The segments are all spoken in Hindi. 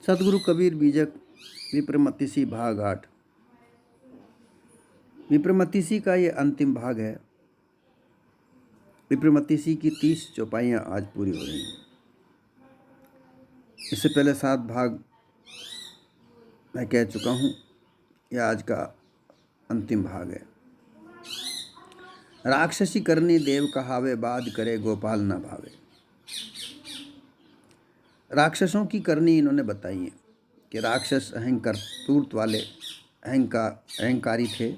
सतगुरु कबीर बीजक विप्रमतिसी भाग 8। विप्रमतिसी का ये अंतिम भाग है। विप्रमतिसी की 30 चौपाइयाँ आज पूरी हो रही हैं। इससे पहले 7 भाग मैं कह चुका हूँ। यह आज का अंतिम भाग है। राक्षसी करनी देव कहावे, बाद करे गोपाल न भावे। राक्षसों की करनी इन्होंने बताई है कि राक्षस अहंकार तूर्त वाले अहंकारी थे,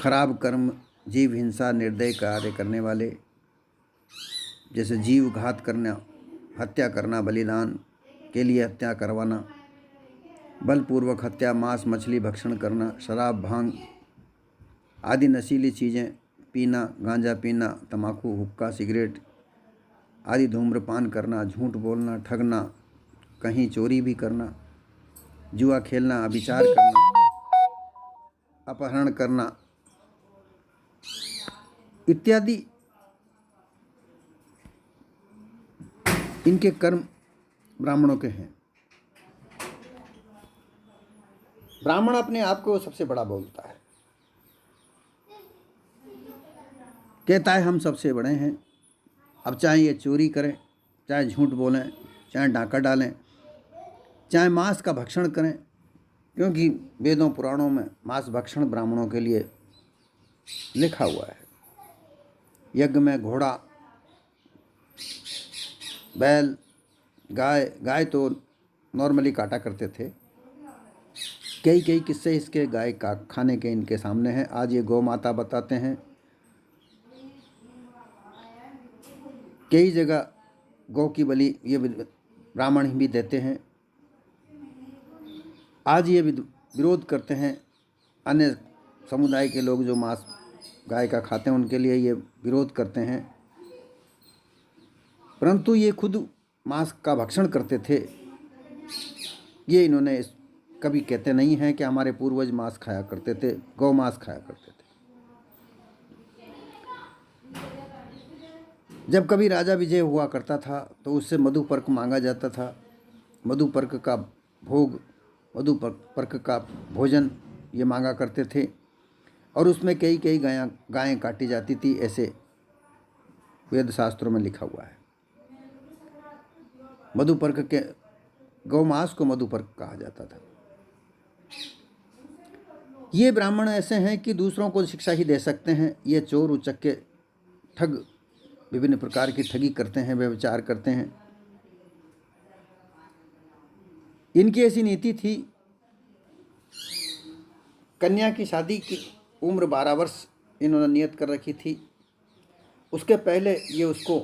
खराब कर्म, जीव हिंसा, निर्दय कार्य करने वाले, जैसे जीव घात करना, हत्या करना, बलिदान के लिए हत्या करवाना, बलपूर्वक हत्या, मांस मछली भक्षण करना, शराब भांग आदि नशीली चीज़ें पीना, गांजा पीना, तंबाकू, हुक्का, सिगरेट आदि धूम्रपान करना, झूठ बोलना, ठगना, कहीं चोरी भी करना, जुआ खेलना, अभिचार करना, अपहरण करना इत्यादि इनके कर्म ब्राह्मणों के हैं। ब्राह्मण अपने आप को सबसे बड़ा बोलता है, कहता है हम सबसे बड़े हैं। अब चाहे ये चोरी करें, चाहे झूठ बोलें, चाहे डाका डालें, चाहे मांस का भक्षण करें, क्योंकि वेदों पुराणों में मांस भक्षण ब्राह्मणों के लिए लिखा हुआ है। यज्ञ में घोड़ा, बैल, गाय तो नॉर्मली काटा करते थे। कई किस्से इसके गाय का खाने के इनके सामने हैं। आज ये गौ माता बताते हैं। कई जगह गौ की बलि ये ब्राह्मण ही भी देते हैं। आज ये विरोध करते हैं। अन्य समुदाय के लोग जो मांस गाय का खाते हैं उनके लिए ये विरोध करते हैं, परंतु ये खुद मांस का भक्षण करते थे। ये इन्होंने कभी कहते नहीं हैं कि हमारे पूर्वज मांस खाया करते थे, गौ मांस खाया करते थे। जब कभी राजा विजय हुआ करता था तो उससे मधुपर्क मांगा जाता था। मधुपर्क का भोग, मधुपर्क का भोजन ये मांगा करते थे और उसमें कई गायें काटी जाती थी। ऐसे वेद शास्त्रों में लिखा हुआ है। मधुपर्क के गौमांस को मधुपर्क कहा जाता था। ये ब्राह्मण ऐसे हैं कि दूसरों को शिक्षा ही दे सकते हैं। ये चोर, उचक्के, ठग, विभिन्न प्रकार की ठगी करते हैं, व्यभिचार करते हैं। इनकी ऐसी नीति थी। कन्या की शादी की उम्र 12 वर्ष इन्होंने नियत कर रखी थी। उसके पहले ये उसको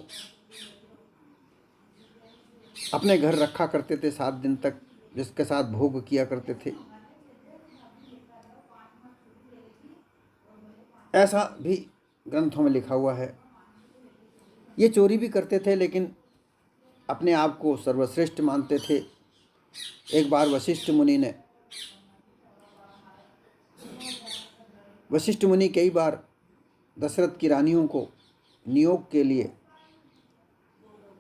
अपने घर रखा करते थे 7 दिन तक, जिसके साथ भोग किया करते थे। ऐसा भी ग्रंथों में लिखा हुआ है। ये चोरी भी करते थे, लेकिन अपने आप को सर्वश्रेष्ठ मानते थे। एक बार वशिष्ठ मुनि कई बार दशरथ की रानियों को नियोग के लिए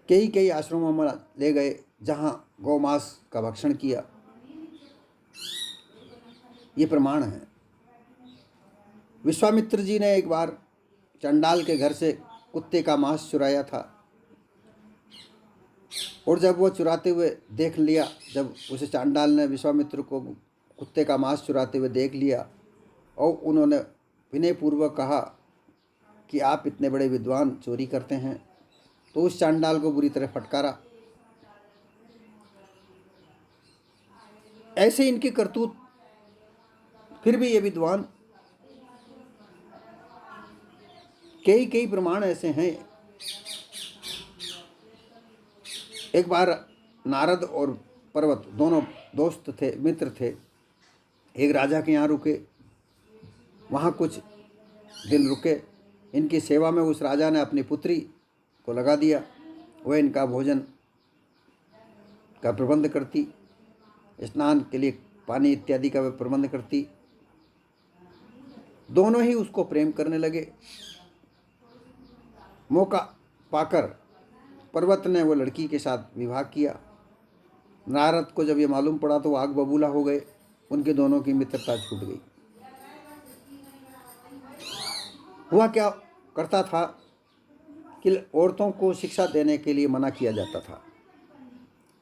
कई आश्रमों में ले गए जहाँ गौमांस का भक्षण किया। ये प्रमाण है। विश्वामित्र जी ने एक बार चंडाल के घर से कुत्ते का मांस चुराया था और जब वो चुराते हुए देख लिया, जब उसे चांडाल ने विश्वामित्र को कुत्ते का मांस चुराते हुए देख लिया और उन्होंने विनयपूर्वक कहा कि आप इतने बड़े विद्वान चोरी करते हैं, तो उस चांडाल को बुरी तरह फटकारा। ऐसे इनके करतूत। फिर भी ये विद्वान। कई प्रमाण ऐसे हैं। एक बार नारद और पर्वत दोनों दोस्त थे, मित्र थे। एक राजा के यहाँ रुके, वहाँ कुछ दिन रुके। इनकी सेवा में उस राजा ने अपनी पुत्री को लगा दिया। वह इनका भोजन का प्रबंध करती, स्नान के लिए पानी इत्यादि का वह प्रबंध करती। दोनों ही उसको प्रेम करने लगे। मौका पाकर पर्वत ने वो लड़की के साथ विवाह किया नारद को जब ये मालूम पड़ा तो वो आग बबूला हो गए, उनके दोनों की मित्रता छूट गई। वह क्या करता था कि औरतों को शिक्षा देने के लिए मना किया जाता था,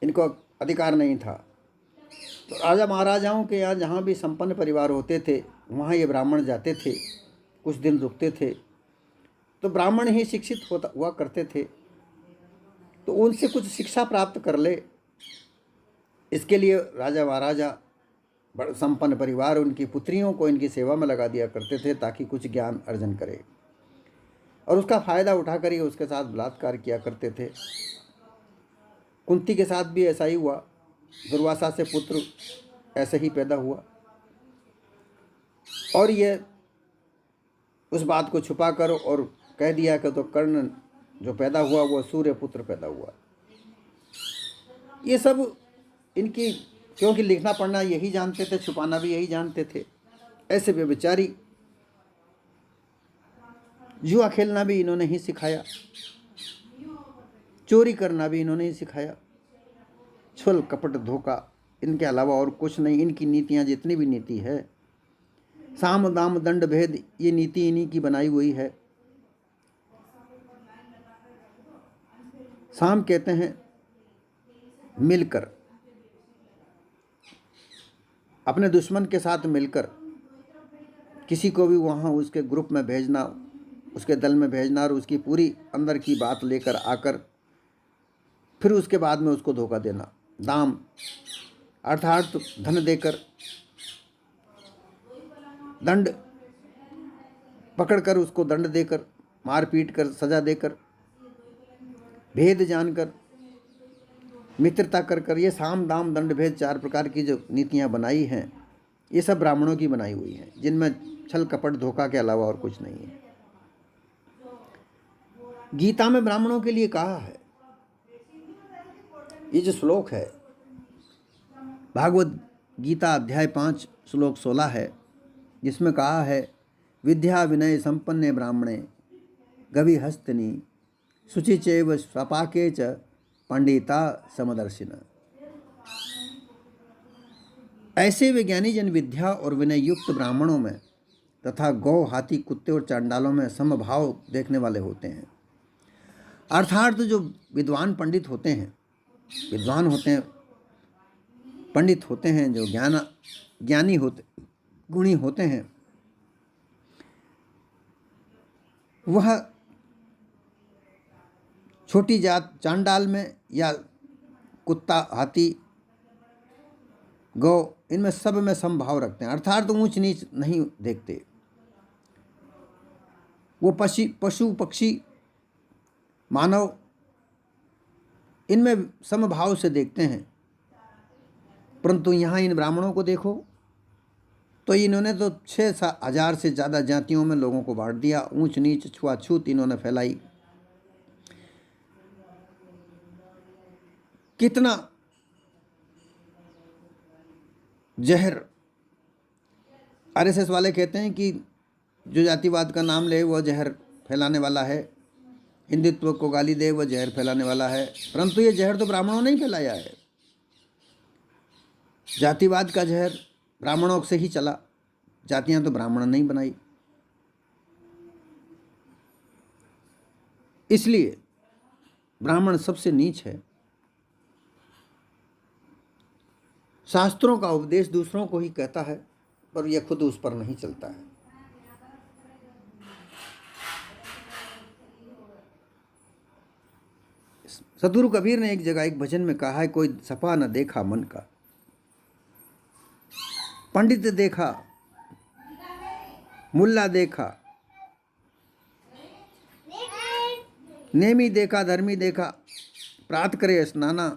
इनको अधिकार नहीं था। तो राजा महाराजाओं के यहाँ जहाँ भी संपन्न परिवार होते थे वहाँ ये ब्राह्मण जाते थे, कुछ दिन रुकते थे, तो ब्राह्मण ही शिक्षित होता हुआ करते थे, तो उनसे कुछ शिक्षा प्राप्त कर ले, इसके लिए राजा महाराजा बड़े संपन्न परिवार उनकी पुत्रियों को इनकी सेवा में लगा दिया करते थे ताकि कुछ ज्ञान अर्जन करे, और उसका फायदा उठाकर ही उसके साथ बलात्कार किया करते थे। कुंती के साथ भी ऐसा ही हुआ, दुर्वासा से पुत्र ऐसे ही पैदा हुआ, और ये उस बात को छुपाकर और कह दिया कि तो कर्ण जो पैदा हुआ वो सूर्य पुत्र पैदा हुआ। ये सब इनकी, क्योंकि लिखना पढ़ना यही जानते थे, छुपाना भी यही जानते थे, ऐसे व्यभिचारी। जुआ खेलना भी इन्होंने ही सिखाया, चोरी करना भी इन्होंने ही सिखाया, छल कपट धोखा, इनके अलावा और कुछ नहीं। इनकी नीतियाँ जितनी भी नीति है, साम दाम दंड भेद, ये नीति इन्हीं की बनाई हुई है। साम कहते हैं मिलकर, अपने दुश्मन के साथ मिलकर किसी को भी वहाँ उसके ग्रुप में भेजना, उसके दल में भेजना, और उसकी पूरी अंदर की बात लेकर आकर फिर उसके बाद में उसको धोखा देना। दाम अर्थात धन देकर, दंड पकड़कर उसको दंड देकर, मार पीट कर सजा देकर, भेद जानकर, मित्रता कर कर, ये साम दाम दंड भेद 4 प्रकार की जो नीतियाँ बनाई हैं, ये सब ब्राह्मणों की बनाई हुई हैं, जिनमें छल कपट धोखा के अलावा और कुछ नहीं है। गीता में ब्राह्मणों के लिए कहा है, ये जो श्लोक है भागवत गीता अध्याय 5 श्लोक 16 है, जिसमें कहा है विद्या विनय संपन्ने ब्राह्मणे गवि हस्तनी शुचि चैव स्वपाके च पंडिता समदर्शिन। ऐसे विज्ञानी जन विद्या और विनय युक्त ब्राह्मणों में तथा गौ हाथी कुत्ते और चांडालों में समभाव देखने वाले होते हैं। अर्थात जो विद्वान पंडित होते हैं, विद्वान होते हैं, पंडित होते हैं, जो ज्ञानी होते, गुणी होते हैं, वह छोटी जात चांडाल में या कुत्ता हाथी गौ, इनमें सब में समभाव रखते हैं, अर्थात तो ऊंच नीच नहीं देखते। वो पशु पक्षी मानव इनमें समभाव से देखते हैं। परंतु यहाँ इन ब्राह्मणों को देखो तो इन्होंने तो 6,000 से ज़्यादा जातियों में लोगों को बांट दिया, ऊंच नीच छुआछूत इन्होंने फैलाई। कितना जहर, आरएसएस वाले कहते हैं कि जो जातिवाद का नाम ले वह जहर फैलाने वाला है, हिंदुत्व को गाली दे वह जहर फैलाने वाला है, परंतु ये जहर तो ब्राह्मणों ने ही फैलाया है। जातिवाद का जहर ब्राह्मणों से ही चला, जातियां तो ब्राह्मण नहीं बनाई। इसलिए ब्राह्मण सबसे नीच है। शास्त्रों का उपदेश दूसरों को ही कहता है, पर यह खुद उस पर नहीं चलता है। सतगुरु कबीर ने एक जगह एक भजन में कहा है, कोई सपा न देखा मन का, पंडित देखा, मुल्ला देखा, नेमी देखा, धर्मी देखा, प्रात करे स्नाना,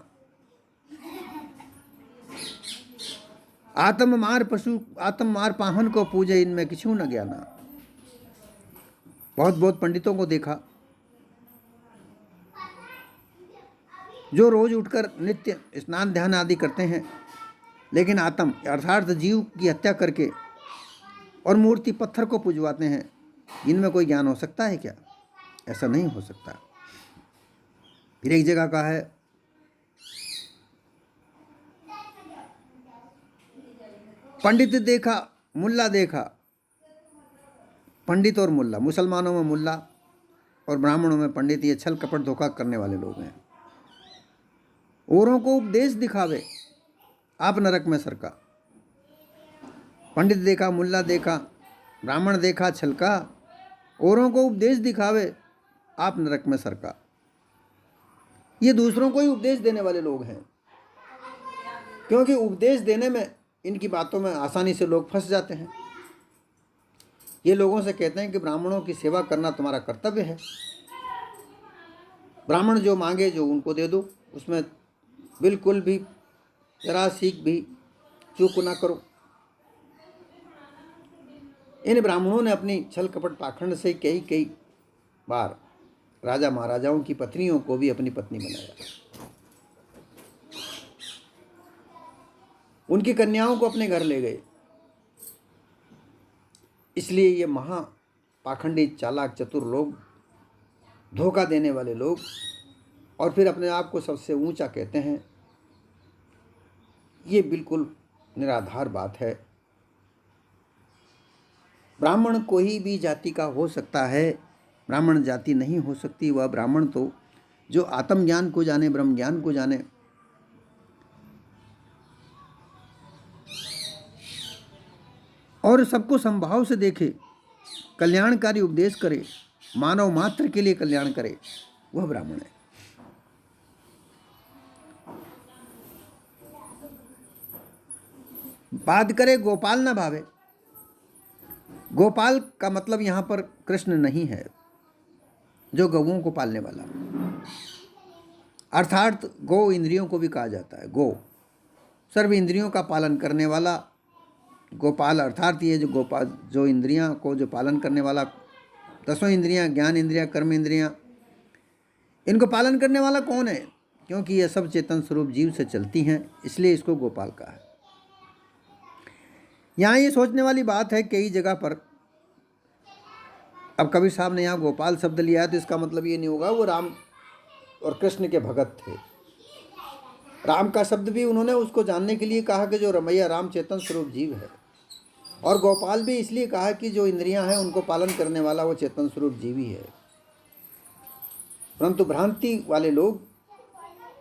आत्म मार पाहन को पूजे, इनमें किछु न ज्ञाना। बहुत पंडितों को देखा जो रोज उठकर नित्य स्नान ध्यान आदि करते हैं, लेकिन आत्म अर्थात जीव की हत्या करके और मूर्ति पत्थर को पूजवाते हैं। इनमें कोई ज्ञान हो सकता है क्या? ऐसा नहीं हो सकता। फिर एक जगह कहा है, पंडित देखा, मुल्ला देखा। पंडित और मुल्ला, मुसलमानों में मुल्ला और ब्राह्मणों में पंडित, ये छल कपट धोखा करने वाले लोग हैं। औरों को उपदेश दिखावे, आप नरक में सरका। पंडित देखा, मुल्ला देखा, ब्राह्मण देखा छलका, औरों को उपदेश दिखावे, आप नरक में सरका। ये दूसरों को ही उपदेश देने वाले लोग हैं, क्योंकि उपदेश देने में, इनकी बातों में आसानी से लोग फंस जाते हैं। ये लोगों से कहते हैं कि ब्राह्मणों की सेवा करना तुम्हारा कर्तव्य है, ब्राह्मण जो मांगे जो उनको दे दो, उसमें बिल्कुल भी जरा सीख भी चूक ना करो। इन ब्राह्मणों ने अपनी छल कपट पाखंड से कई बार राजा महाराजाओं की पत्नियों को भी अपनी पत्नी बनाया, उनकी कन्याओं को अपने घर ले गए। इसलिए ये महा पाखंडी, चालाक, चतुर लोग, धोखा देने वाले लोग, और फिर अपने आप को सबसे ऊंचा कहते हैं, ये बिल्कुल निराधार बात है। ब्राह्मण कोई भी जाति का हो सकता है, ब्राह्मण जाति नहीं हो सकती। वह ब्राह्मण तो जो आत्मज्ञान को जाने, ब्रह्म ज्ञान को जाने, और सबको समभाव से देखे, कल्याणकारी उपदेश करे, मानव मात्र के लिए कल्याण करे, वह ब्राह्मण है। बात करे गोपाल न भावे। गोपाल का मतलब यहाँ पर कृष्ण नहीं है, जो गौओं को पालने वाला, अर्थात गौ इंद्रियों को भी कहा जाता है। गौ सर्व इंद्रियों का पालन करने वाला गोपाल, अर्थात ये जो गोपाल, जो इंद्रियां को जो पालन करने वाला, 10 इंद्रियां, ज्ञान इंद्रियां, कर्म इंद्रियां, इनको पालन करने वाला कौन है? क्योंकि ये सब चेतन स्वरूप जीव से चलती हैं, इसलिए इसको गोपाल कहा है। यहाँ ये सोचने वाली बात है, कई जगह पर, अब कबीर साहब ने यहाँ गोपाल शब्द लिया है तो इसका मतलब ये नहीं होगा वो राम और कृष्ण के भगत थे। राम का शब्द भी उन्होंने उसको जानने के लिए कहा कि जो रमैया राम चेतन स्वरूप जीव है, और गोपाल भी इसलिए कहा कि जो इंद्रियां हैं उनको पालन करने वाला वो चेतन स्वरूप जीव ही है। परंतु भ्रांति वाले लोग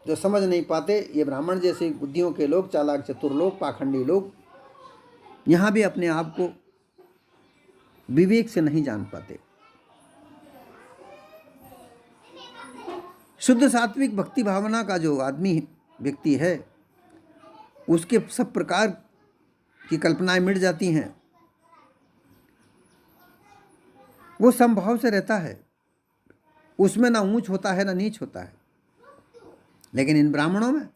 जो समझ नहीं पाते, ये ब्राह्मण जैसे बुद्धियों के लोग, चालाक चतुर लोग, पाखंडी लोग, यहाँ भी अपने आप को विवेक से नहीं जान पाते। शुद्ध सात्विक भक्ति भावना का जो आदमी व्यक्ति है, उसके सब प्रकार की कल्पनाएं मिट जाती हैं, वो समभाव से रहता है, उसमें ना ऊंच होता है ना नीच होता है। लेकिन इन ब्राह्मणों में,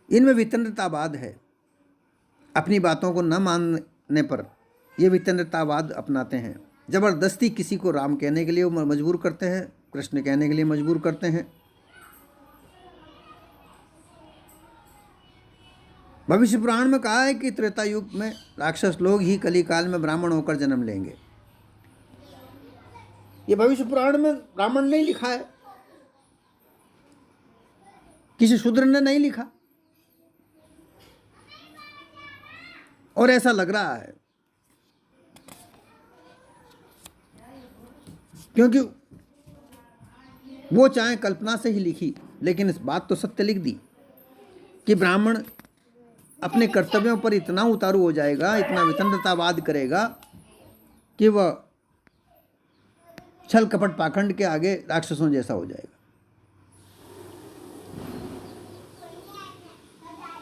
इनमें वितंडतावाद है। अपनी बातों को न मानने पर ये वितंडतावाद अपनाते हैं। जबरदस्ती किसी को राम कहने के लिए वो मजबूर करते हैं, कृष्ण कहने के लिए मजबूर करते हैं। भविष्य पुराण में कहा है कि त्रेता युग में राक्षस लोग ही कली काल में ब्राह्मण होकर जन्म लेंगे। ये भविष्य पुराण में ब्राह्मण नहीं लिखा है, किसी शूद्र ने नहीं लिखा, और ऐसा लग रहा है क्योंकि वो चाहे कल्पना से ही लिखी, लेकिन इस बात तो सत्य लिख दी कि ब्राह्मण अपने कर्तव्यों पर इतना उतारू हो जाएगा, इतना वितंडतावाद करेगा कि वह छल कपट पाखंड के आगे राक्षसों जैसा हो जाएगा।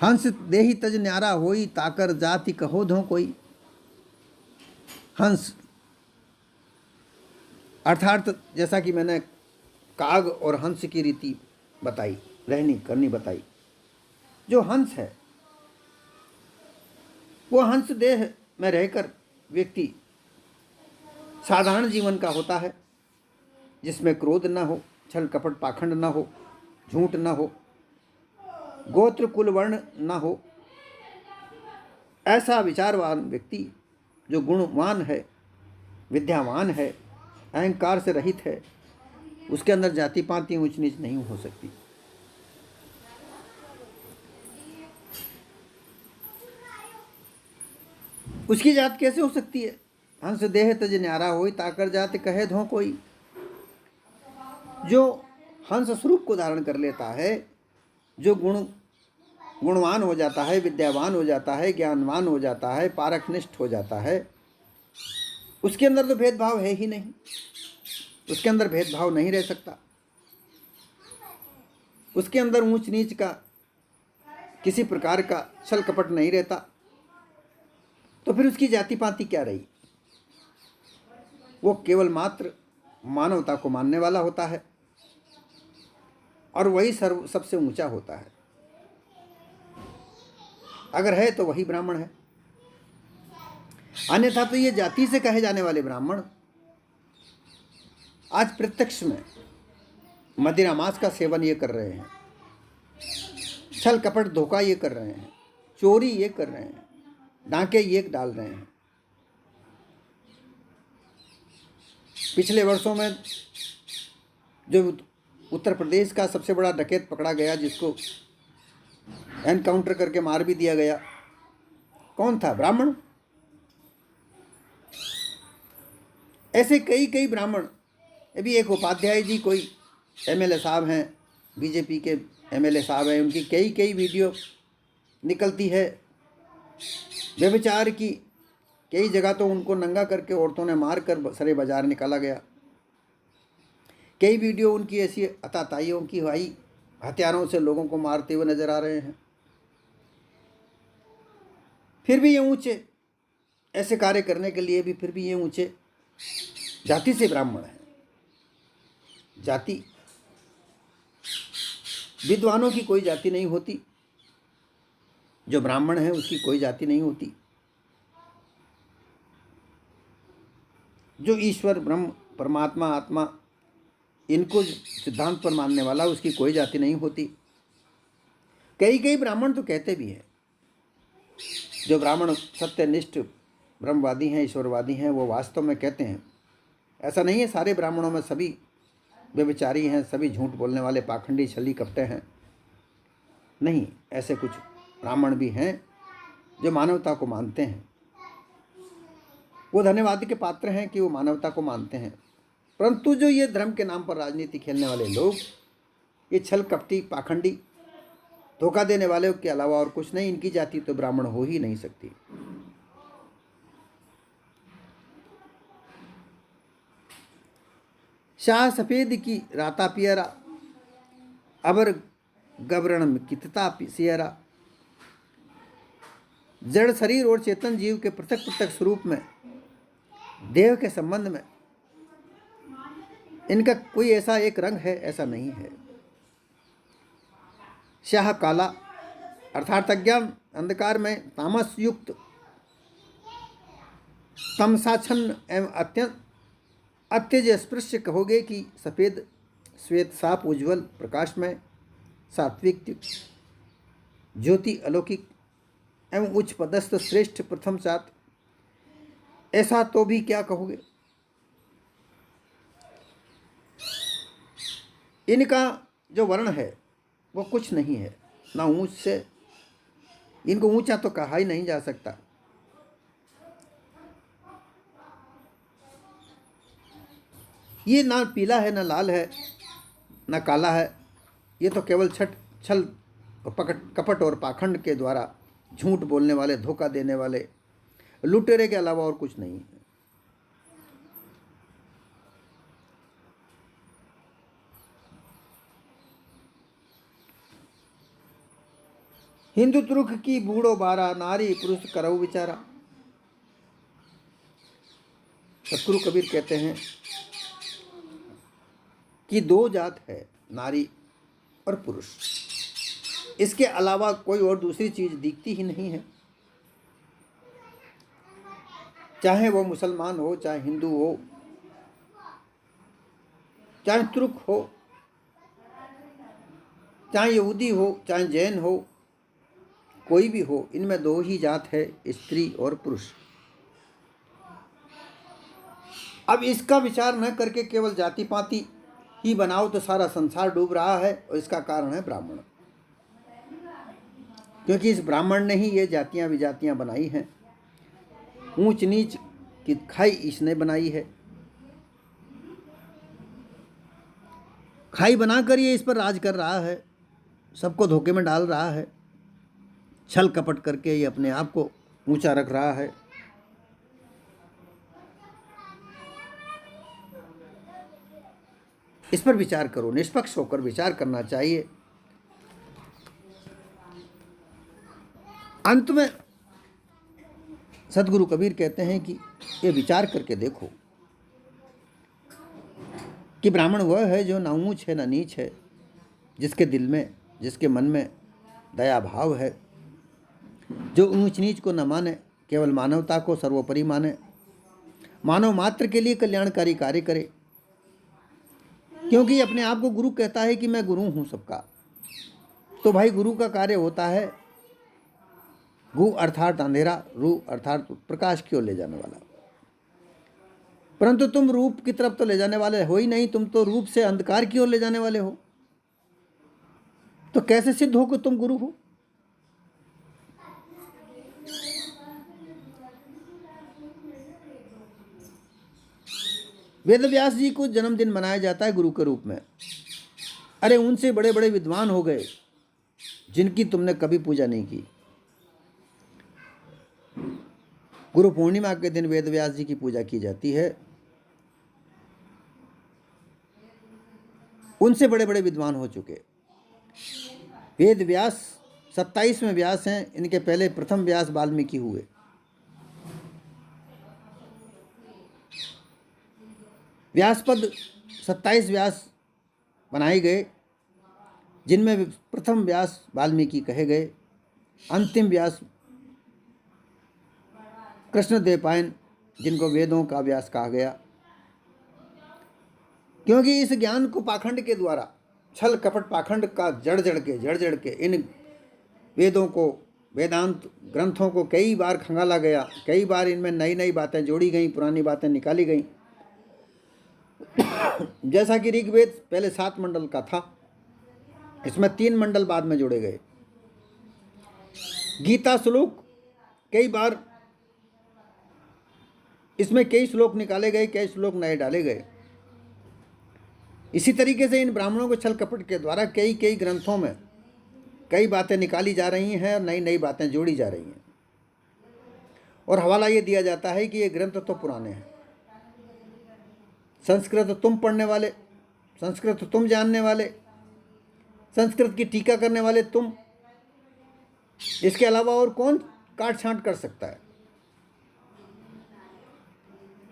हंस देहि तज न्यारा होई, ताकर जाति कहो धो कोई। हंस अर्थात जैसा कि मैंने काग और हंस की रीति बताई, रहनी करनी बताई। जो हंस है वो हंस देह में रहकर व्यक्ति साधारण जीवन का होता है, जिसमें क्रोध न हो, छल कपट पाखंड न हो, झूठ न हो, गोत्र कुल वर्ण न हो। ऐसा विचारवान व्यक्ति जो गुणवान है, विद्यावान है, अहंकार से रहित है, उसके अंदर जाति पाति ऊंच नीच नहीं हो सकती। उसकी जात कैसे हो सकती है? हंस देह तज न्यारा होई, ताकर जात कहे धो कोई। जो हंस स्वरूप को धारण कर लेता है, जो गुणवान हो जाता है, विद्यावान हो जाता है, ज्ञानवान हो जाता है, पारखनिष्ठ हो जाता है, उसके अंदर तो भेदभाव है ही नहीं। उसके अंदर भेदभाव नहीं रह सकता। उसके अंदर ऊंच नीच का, किसी प्रकार का छल कपट नहीं रहता। तो फिर उसकी जाति पाति क्या रही? वो केवल मात्र मानवता को मानने वाला होता है और वही सबसे ऊंचा होता है। अगर है तो वही ब्राह्मण है, अन्यथा तो ये जाति से कहे जाने वाले ब्राह्मण आज प्रत्यक्ष में मदिरा मांस का सेवन ये कर रहे हैं, छल कपट धोखा ये कर रहे हैं, चोरी ये कर रहे हैं, डांके ये डाल रहे हैं। पिछले वर्षों में जो उत्तर प्रदेश का सबसे बड़ा डकैत पकड़ा गया, जिसको एनकाउंटर करके मार भी दिया गया, कौन था? ब्राह्मण। ऐसे कई कई ब्राह्मण। अभी एक उपाध्याय जी कोई एमएलए साहब हैं, बीजेपी के एमएलए साहब हैं, उनकी कई कई वीडियो निकलती है व्यभिचार की। कई जगह तो उनको नंगा करके औरतों ने मार कर सरे बाजार निकाला गया। कई वीडियो उनकी ऐसी अताताइयों की हुई, हथियारों से लोगों को मारते हुए नजर आ रहे हैं। फिर भी ये ऊंचे, ऐसे कार्य करने के लिए भी फिर भी ये ऊंचे जाति से ब्राह्मण है। जाति विद्वानों की कोई जाति नहीं होती, जो ब्राह्मण है उसकी कोई जाति नहीं होती। जो ईश्वर ब्रह्म परमात्मा आत्मा इनको सिद्धांत पर मानने वाला, उसकी कोई जाति नहीं होती। कई कई ब्राह्मण तो कहते भी हैं, जो ब्राह्मण सत्यनिष्ठ ब्रह्मवादी हैं, ईश्वरवादी हैं, वो वास्तव में कहते हैं। ऐसा नहीं है सारे ब्राह्मणों में सभी व्यभिचारी हैं, सभी झूठ बोलने वाले पाखंडी छली कपटे हैं। नहीं, ऐसे कुछ ब्राह्मण भी हैं जो मानवता को मानते हैं। वो धन्यवाद के पात्र हैं कि वो मानवता को मानते हैं। परंतु जो ये धर्म के नाम पर राजनीति खेलने वाले लोग, ये छल कपटी पाखंडी धोखा देने वाले के अलावा और कुछ नहीं, इनकी जाति तो ब्राह्मण हो ही नहीं सकती। शाह सफेद की राता पियरा, अबर गबरण कितता सियरा। जड़ शरीर और चेतन जीव के पृथक पृथक स्वरूप में, देह के संबंध में इनका कोई ऐसा एक रंग है, ऐसा नहीं है। शाह काला अर्थात अज्ञान अंधकार में तामस युक्त तमसाच्छन्न एवं अत्यज स्पृश्य कहोगे कि सफ़ेद श्वेत साप उज्ज्वल प्रकाश में सात्विक ज्योति अलौकिक एवं उच्च पदस्थ श्रेष्ठ प्रथम सात, ऐसा तो भी क्या कहोगे। इनका जो वर्ण है वो कुछ नहीं है, ना ऊंच से, इनको ऊंचा तो कहा ही नहीं जा सकता। ये ना पीला है, ना लाल है, ना काला है। ये तो केवल छल कपट और पाखंड के द्वारा झूठ बोलने वाले, धोखा देने वाले लुटेरे के अलावा और कुछ नहीं है। हिंदू तुरुख की बूढ़ो बारा, नारी पुरुष करऊ विचारा। सतगुरु कबीर कहते हैं कि दो जात है, नारी और पुरुष। इसके अलावा कोई और दूसरी चीज दिखती ही नहीं है। चाहे वो मुसलमान हो, चाहे हिंदू हो, चाहे तुर्क हो, चाहे यहूदी हो, चाहे जैन हो, कोई भी हो, इनमें दो ही जात है, स्त्री और पुरुष। अब इसका विचार न करके केवल जाति पाति ही बनाओ तो सारा संसार डूब रहा है, और इसका कारण है ब्राह्मण। क्योंकि इस ब्राह्मण ने ही ये जातियां विजातियां बनाई हैं। ऊंच नीच की खाई इसने बनाई है। खाई बनाकर ये इस पर राज कर रहा है, सबको धोखे में डाल रहा है, छल कपट करके ये अपने आप को ऊंचा रख रहा है। इस पर विचार करो, निष्पक्ष होकर विचार करना चाहिए। अंत में सदगुरु कबीर कहते हैं कि ये विचार करके देखो कि ब्राह्मण वह है जो ना ऊंच है ना नीच है, जिसके दिल में, जिसके मन में दया भाव है, जो ऊंच नीच को न माने, केवल मानवता को सर्वोपरि माने, मानव मात्र के लिए कल्याणकारी कार्य करे। क्योंकि अपने आप को गुरु कहता है कि मैं गुरु हूं सबका, तो भाई गुरु का कार्य होता है गु अर्थात अंधेरा, रू अर्थात प्रकाश की ओर ले जाने वाला। परंतु तुम रूप की तरफ तो ले जाने वाले हो ही नहीं, तुम तो रूप से अंधकार की ओर ले जाने वाले हो। तो कैसे सिद्ध हो कि तुम गुरु हो? वेदव्यास जी को जन्मदिन मनाया जाता है गुरु के रूप में। अरे उनसे बड़े बड़े विद्वान हो गए जिनकी तुमने कभी पूजा नहीं की। गुरु पूर्णिमा के दिन वेदव्यास जी की पूजा की जाती है। उनसे बड़े बड़े विद्वान हो चुके। वेद व्यास 27वें व्यास हैं, इनके पहले प्रथम व्यास वाल्मीकि हुए। व्यासपद 27 व्यास बनाए गए, जिनमें प्रथम व्यास वाल्मीकि कहे गए, अंतिम व्यास कृष्णदेवपायन, जिनको वेदों का व्यास कहा गया। क्योंकि इस ज्ञान को पाखंड के द्वारा, छल कपट पाखंड का जड़ जड़ के इन वेदों को, वेदांत ग्रंथों को कई बार खंगाला गया, कई बार इनमें नई नई बातें जोड़ी गई, पुरानी बातें निकाली गई। जैसा कि ऋग्वेद पहले 7 मंडल का था, इसमें 3 मंडल बाद में जोड़े गए। गीता श्लोक कई बार, इसमें कई श्लोक निकाले गए, कई श्लोक नए डाले गए। इसी तरीके से इन ब्राह्मणों को छल कपट के द्वारा कई ग्रंथों में कई बातें निकाली जा रही हैं और नई नई बातें जोड़ी जा रही हैं। और हवाला ये दिया जाता है कि ये ग्रंथ तो पुराने हैं। संस्कृत तुम पढ़ने वाले, संस्कृत तुम जानने वाले, संस्कृत की टीका करने वाले तुम, इसके अलावा और कौन काट छांट कर सकता है?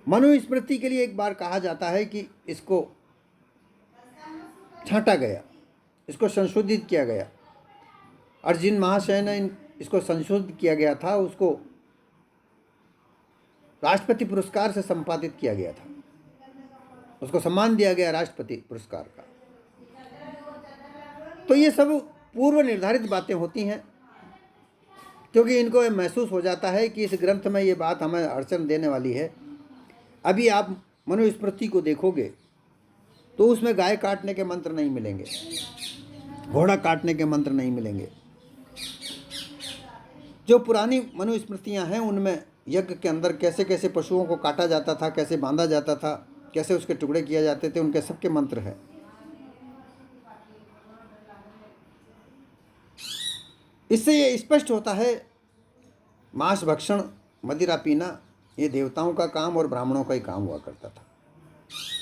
मनुस्मृति के लिए एक बार कहा जाता है कि इसको छांटा गया, इसको संशोधित किया गया। और जिन महाशय ने इसको संशोधित किया गया था, उसको राष्ट्रपति पुरस्कार से संपादित किया गया था, उसको सम्मान दिया गया राष्ट्रपति पुरस्कार का। तो ये सब पूर्व निर्धारित बातें होती हैं, क्योंकि इनको महसूस हो जाता है कि इस ग्रंथ में ये बात हमें अड़चन देने वाली है। अभी आप मनुस्मृति को देखोगे तो उसमें गाय काटने के मंत्र नहीं मिलेंगे, घोड़ा काटने के मंत्र नहीं मिलेंगे। जो पुरानी मनुस्मृतियां हैं उनमें यज्ञ के अंदर कैसे कैसे पशुओं को काटा जाता था, कैसे बांधा जाता था, कैसे उसके टुकड़े किए जाते थे, उनके सबके मंत्र हैं। इससे ये स्पष्ट होता है मांस भक्षण, मदिरा पीना ये देवताओं का काम और ब्राह्मणों का ही काम हुआ करता था,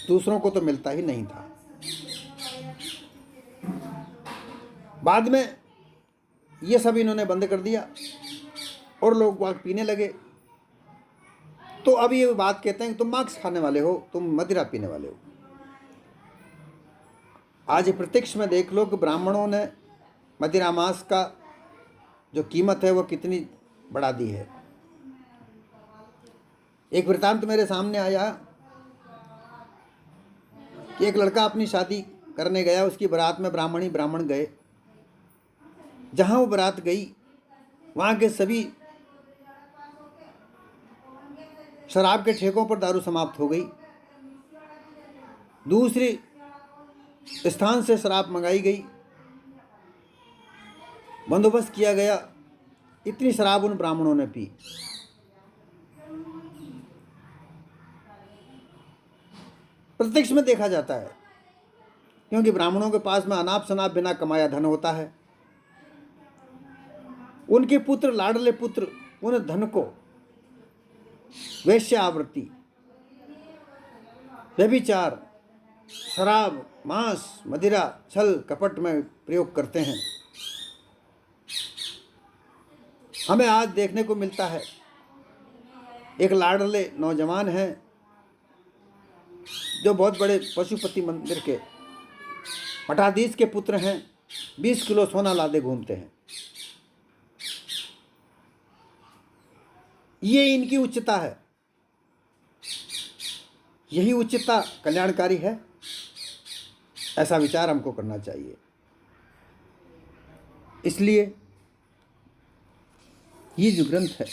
दूसरों को तो मिलता ही नहीं था। बाद में ये सब इन्होंने बंद कर दिया और लोग वाक पीने लगे। तो अब ये बात कहते हैं कि तुम मांस खाने वाले हो, तुम मदिरा पीने वाले हो। आज प्रत्यक्ष में देख लो कि ब्राह्मणों ने मदिरा मांस का जो कीमत है वो कितनी बढ़ा दी है। एक वृतांत मेरे सामने आया कि एक लड़का अपनी शादी करने गया, उसकी बारात में ब्राह्मण ही ब्राह्मण गए। जहां वो बारात गई वहां के सभी शराब के ठेकों पर दारू समाप्त हो गई। दूसरे स्थान से शराब मंगाई गई, बंदोबस्त किया गया। इतनी शराब उन ब्राह्मणों ने पी। प्रत्यक्ष में देखा जाता है, क्योंकि ब्राह्मणों के पास में अनाप शनाप बिना कमाया धन होता है। उनके पुत्र, लाडले पुत्र, उन धन को वेश्यावृत्ति, व्यभिचार, शराब, मांस, मदिरा, छल कपट में प्रयोग करते हैं। हमें आज देखने को मिलता है, एक लाडले नौजवान हैं जो बहुत बड़े पशुपति मंदिर के मठाधीश के पुत्र हैं, 20 किलो सोना लादे घूमते हैं। ये इनकी उच्चता है। यही उच्चता कल्याणकारी है, ऐसा विचार हमको करना चाहिए। इसलिए ये जो ग्रंथ है,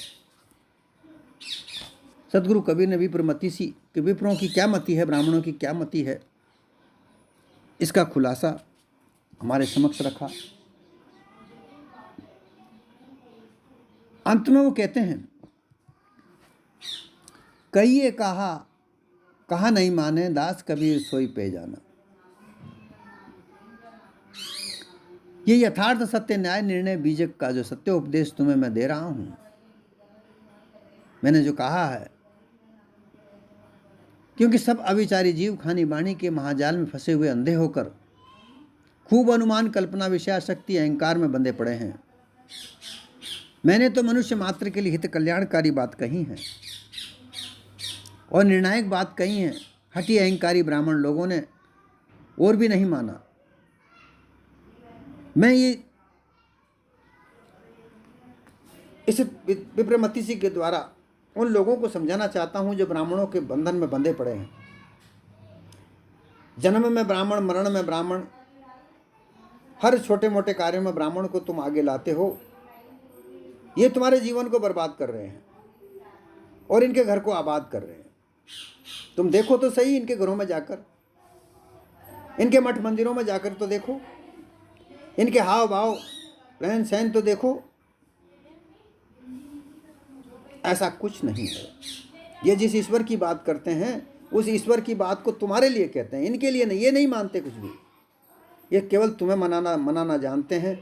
सदगुरु कबीर ने विप्रमति सी कि विप्रों की क्या मति है, ब्राह्मणों की क्या मति है, इसका खुलासा हमारे समक्ष रखा। अंत में वो कहते हैं, कहिए कहा नहीं माने, दास कबीर सोई पे जाना। ये यथार्थ सत्य न्याय निर्णय बीजक का जो सत्य उपदेश तुम्हें मैं दे रहा हूं, मैंने जो कहा है, क्योंकि सब अविचारी जीव खानी बाणी के महाजाल में फंसे हुए अंधे होकर खूब अनुमान, कल्पना, विषयाशक्ति, अहंकार में बंधे पड़े हैं। मैंने तो मनुष्य मात्र के लिए हित कल्याणकारी बात कही है और निर्णायक बात कही है। हठी अहंकारी ब्राह्मण लोगों ने और भी नहीं माना। मैं ये इस विप्रमति सी के द्वारा उन लोगों को समझाना चाहता हूं जो ब्राह्मणों के बंधन में बंधे पड़े हैं। जन्म में ब्राह्मण, मरण में ब्राह्मण, हर छोटे मोटे कार्यों में ब्राह्मण को तुम आगे लाते हो। ये तुम्हारे जीवन को बर्बाद कर रहे हैं और इनके घर को आबाद कर रहे हैं। तुम देखो तो सही, इनके घरों में जाकर, इनके मठ मंदिरों में जाकर तो देखो, इनके हाव भाव, रहन सहन तो देखो। ऐसा कुछ नहीं है। ये जिस ईश्वर की बात करते हैं, उस ईश्वर की बात को तुम्हारे लिए कहते हैं, इनके लिए नहीं। ये नहीं मानते कुछ भी। ये केवल तुम्हें मनाना जानते हैं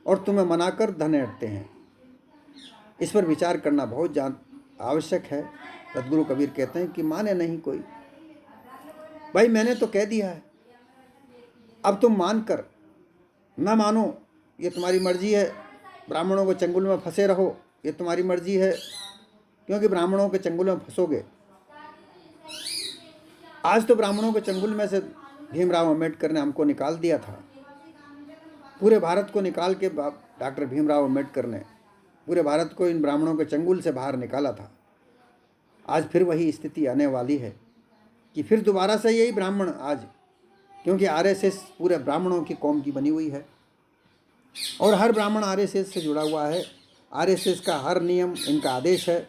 और तुम्हें मनाकर धन हटते हैं। इस पर विचार करना बहुत आवश्यक है। सदगुरु कबीर कहते हैं कि माने नहीं कोई। भाई मैंने तो कह दिया है, अब तुम मानकर ना मानो ये तुम्हारी मर्जी है। ब्राह्मणों को चंगुल में फंसे रहो, ये तुम्हारी मर्जी है, क्योंकि ब्राह्मणों के चंगुल में फंसोगे। आज तो ब्राह्मणों के चंगुल में से भीमराव अंबेडकर ने हमको निकाल दिया था। पूरे भारत को निकाल के डॉक्टर भीमराव अंबेडकर ने पूरे भारत को इन ब्राह्मणों के चंगुल से बाहर निकाला था। आज फिर वही स्थिति आने वाली है कि फिर दोबारा से यही ब्राह्मण आज, क्योंकि आरएसएस पूरे ब्राह्मणों की कौम की बनी हुई है और हर ब्राह्मण आरएसएस से जुड़ा हुआ है। आरएसएस का हर नियम इनका आदेश है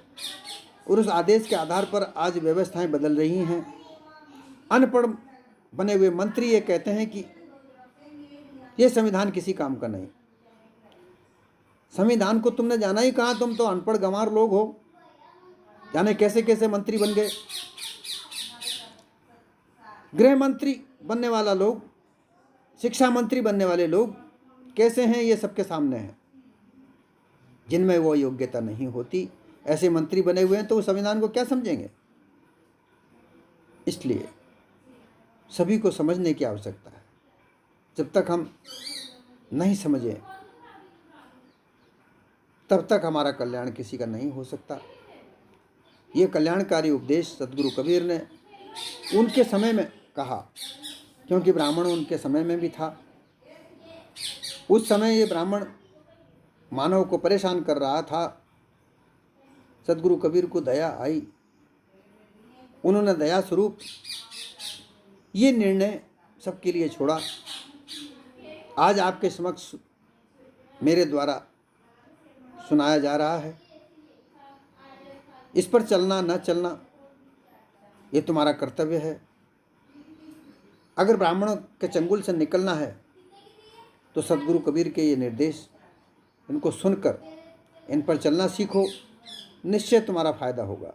और उस आदेश के आधार पर आज व्यवस्थाएं बदल रही हैं। अनपढ़ बने हुए मंत्री ये कहते हैं कि ये संविधान किसी काम का नहीं। संविधान को तुमने जाना ही कहाँ, तुम तो अनपढ़ गंवार लोग हो। जाने कैसे कैसे मंत्री बन गए। गृह मंत्री बनने वाला लोग, शिक्षा मंत्री बनने वाले लोग कैसे हैं, ये सबके सामने है। जिनमें वो योग्यता नहीं होती, ऐसे मंत्री बने हुए हैं, तो उस संविधान को क्या समझेंगे। इसलिए सभी को समझने की आवश्यकता है। जब तक हम नहीं समझें तब तक हमारा कल्याण किसी का नहीं हो सकता। ये कल्याणकारी उपदेश सदगुरु कबीर ने उनके समय में कहा, क्योंकि ब्राह्मण उनके समय में भी था। उस समय ये ब्राह्मण मानव को परेशान कर रहा था। सदगुरु कबीर को दया आई, उन्होंने दया स्वरूप ये निर्णय सबके लिए छोड़ा। आज आपके समक्ष मेरे द्वारा सुनाया जा रहा है। इस पर चलना न चलना ये तुम्हारा कर्तव्य है। अगर ब्राह्मणों के चंगुल से निकलना है तो सदगुरु कबीर के ये निर्देश, इनको सुनकर इन पर चलना सीखो, निश्चय तुम्हारा फायदा होगा।